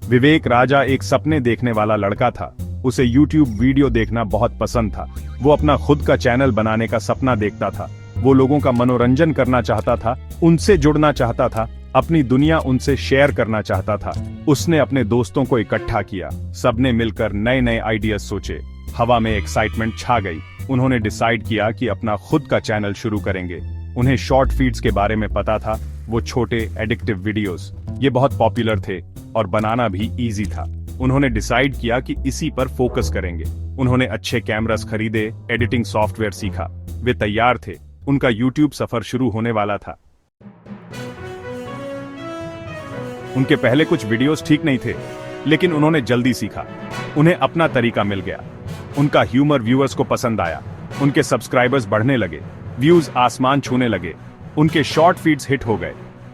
विवेक राजा एक सपने देखने वाला लड़का था। उसे YouTube वीडियो देखना बहुत पसंद था। वो अपना खुद का चैनल बनाने का सपना देखता था। वो लोगों का मनोरंजन करना चाहता था, उनसे जुड़ना चाहता था, अपनी दुनिया उनसे शेयर करना चाहता था। उसने अपने दोस्तों को इकट्ठा किया। सबने मिलकर नए नए आइडियाज सोचे। हवा में एक्साइटमेंट छा गई। उन्होंने डिसाइड किया कि अपना खुद का चैनल शुरू करेंगे। उन्हें शॉर्ट फीड्स के बारे में पता था, वो छोटे एडिक्टिव वीडियोस। ये बहुत पॉपुलर थे और बनाना भी इजी था। उन्होंने डिसाइड किया कि इसी पर फोकस करेंगे। उन्होंने अच्छे कैमरास खरीदे, एडिटिंग सॉफ्टवेयर सीखा। वे तैयार थे। उनका YouTube सफर शुरू होने वाला था। उनके पहले कुछ वीडियोस ठीक नहीं थे, लेकिन उन्होंने जल्दी सीखा। उन्हें अपना तरीका मिल गया। उनका ह्यूमर व्यूअर्स को पसंद आया। उनके सब्सक्राइबर्स बढ़ने लगे, व्यूज आसमान छूने लगे। उनके शॉर्ट फीड्स हिट हो गए।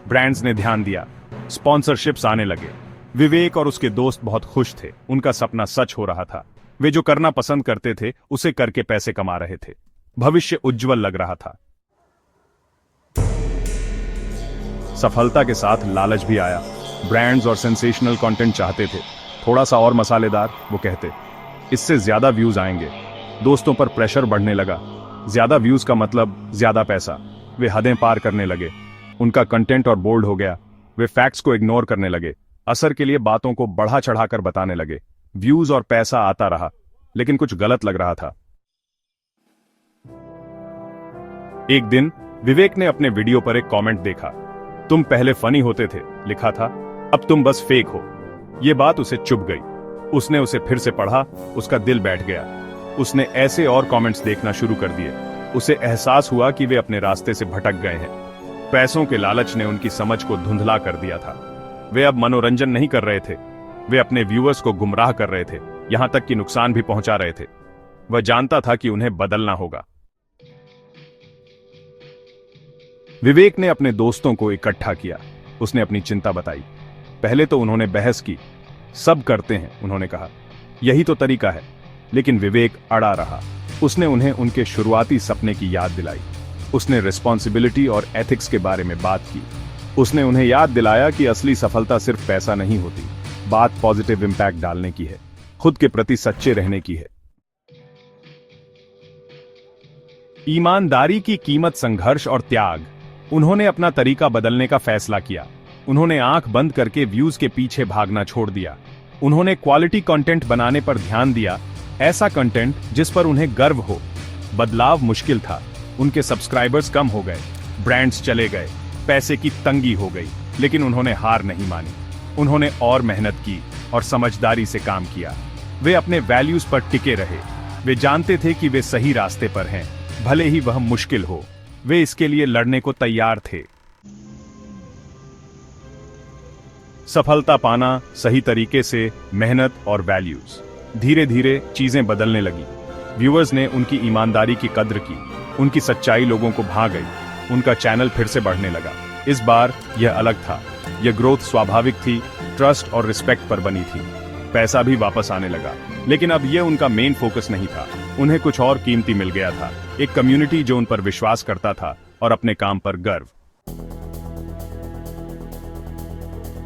ब्रांड्स ने ध्यान दिया, स्पॉन्सरशिप्स आने लगे। विवेक और उसके दोस्त बहुत खुश थे। उनका सपना सच हो रहा था। वे जो करना पसंद करते थे, उसे करके पैसे कमा रहे थे। भविष्य उज्जवल लग रहा था। सफलता के साथ लालच भी आया। ब्रांड्स और सेंसेशनल कंटेंट चाहते थे। थोड़ा सा और मसालेदार, वो कहते। इससे ज्यादा व्यूज आएंगे। दोस्तों पर प्रेशर बढ़ने लगा। ज्यादा व्यूज का मतलब ज्यादा पैसा। वे हदें पार करने लगे। उनका कंटेंट और बोल्ड हो गया। वे फैक्ट्स को इग्नोर करने लगे। असर के लिए बातों को बढ़ा चढ़ाकर बताने लगे। व्यूज और पैसा आता रहा, लेकिन कुछ गलत लग रहा था। एक दिन विवेक ने अपने वीडियो पर एक कमेंट देखा। तुम पहले फनी होते थे, लिखा था, अब तुम बस फेक हो। यह बात उसे चुभ गई। उसने उसे फिर से पढ़ा। उसका दिल बैठ गया। उसने ऐसे और कमेंट्स देखना शुरू कर दिए। उसे एहसास हुआ कि वे अपने रास्ते से भटक गए हैं। पैसों के लालच ने उनकी समझ को धुंधला कर दिया था। वे अब मनोरंजन नहीं कर रहे थे, वे अपने व्यूअर्स को गुमराह कर रहे थे, यहां तक कि नुकसान भी पहुंचा रहे थे। वह जानता था कि उन्हें बदलना होगा। विवेक ने अपने दोस्तों को इकट्ठा किया। उसने अपनी चिंता बताई। पहले तो उन्होंने बहस की। सब करते हैं, उन्होंने कहा, यही तो तरीका है। लेकिन विवेक अड़ा रहा। उसने उन्हें उनके शुरुआती सपने की याद दिलाई। उसने रिस्पॉन्सिबिलिटी और एथिक्स के बारे में बात की। उसने उन्हें याद दिलाया कि असली सफलता सिर्फ पैसा नहीं होती, बात पॉजिटिव इंपैक्ट डालने की है, खुद के प्रति सच्चे रहने की है। ईमानदारी की कीमत संघर्ष और त्याग। उन्होंने अपना तरीका बदलने का फैसला किया। उन्होंने आंख बंद करके व्यूज के पीछे भागना छोड़ दिया। उन्होंने क्वालिटी कंटेंट बनाने पर ध्यान दिया, ऐसा कंटेंट जिस पर उन्हें गर्व हो। बदलाव मुश्किल था। उनके सब्सक्राइबर्स कम हो गए, ब्रांड्स चले गए, पैसे की तंगी हो गई, लेकिन उन्होंने हार नहीं मानी। उन्होंने और मेहनत की और समझदारी से काम किया। वे अपने वैल्यूज पर टिके रहे। वे जानते थे कि वे सही रास्ते पर हैं, भले ही वह मुश्किल हो। वे इसके लिए लड़ने को तैयार थे। सफलता पाना सही तरीके से, मेहनत और वैल्यूज। धीरे धीरे चीजें बदलने लगी। व्यूअर्स ने उनकी ईमानदारी की कद्र की। उनकी सच्चाई लोगों को भा गई। उनका चैनल फिर से बढ़ने लगा। इस बार यह अलग था। यह ग्रोथ स्वाभाविक थी, ट्रस्ट और रिस्पेक्ट पर बनी थी। पैसा भी वापस आने लगा, लेकिन अब यह उनका मेन फोकस नहीं था। उन्हें कुछ और कीमती मिल गया था, एक कम्युनिटी जो उन पर विश्वास करता था और अपने काम पर गर्व।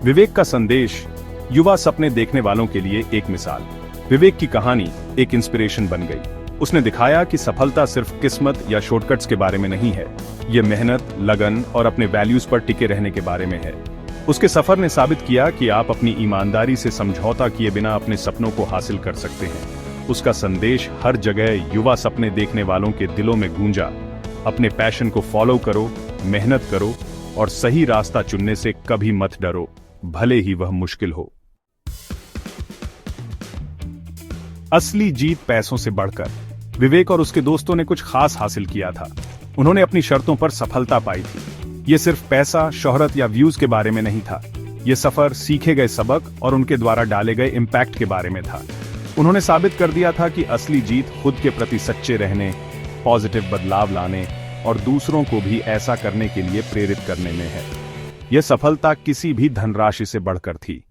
विवेक का संदेश, युवा सपने देखने वालों के लिए एक मिसाल। विवेक की कहानी एक इंस्पिरेशन बन गई। उसने दिखाया कि सफलता सिर्फ किस्मत या शॉर्टकट्स के बारे में नहीं है, यह मेहनत, लगन और अपने वैल्यूज पर टिके रहने के बारे में है। उसके सफर ने साबित किया कि आप अपनी ईमानदारी से समझौता किए बिना अपने सपनों को हासिल कर सकते हैं। उसका संदेश हर जगह युवा सपने देखने वालों के दिलों में गूंजा। अपने पैशन को फॉलो करो, मेहनत करो और सही रास्ता चुनने से कभी मत डरो, भले ही वह मुश्किल हो। असली जीत पैसों से बढ़कर। विवेक और उसके दोस्तों ने कुछ खास हासिल किया था। उन्होंने अपनी शर्तों पर सफलता पाई थी। यह सिर्फ पैसा, शोहरत या व्यूज के बारे में नहीं था। यह सफर सीखे गए सबक और उनके द्वारा डाले गए इम्पैक्ट के बारे में था। उन्होंने साबित कर दिया था कि असली जीत खुद के प्रति सच्चे रहने, पॉजिटिव बदलाव लाने और दूसरों को भी ऐसा करने के लिए प्रेरित करने में है। यह सफलता किसी भी धनराशि से बढ़कर थी।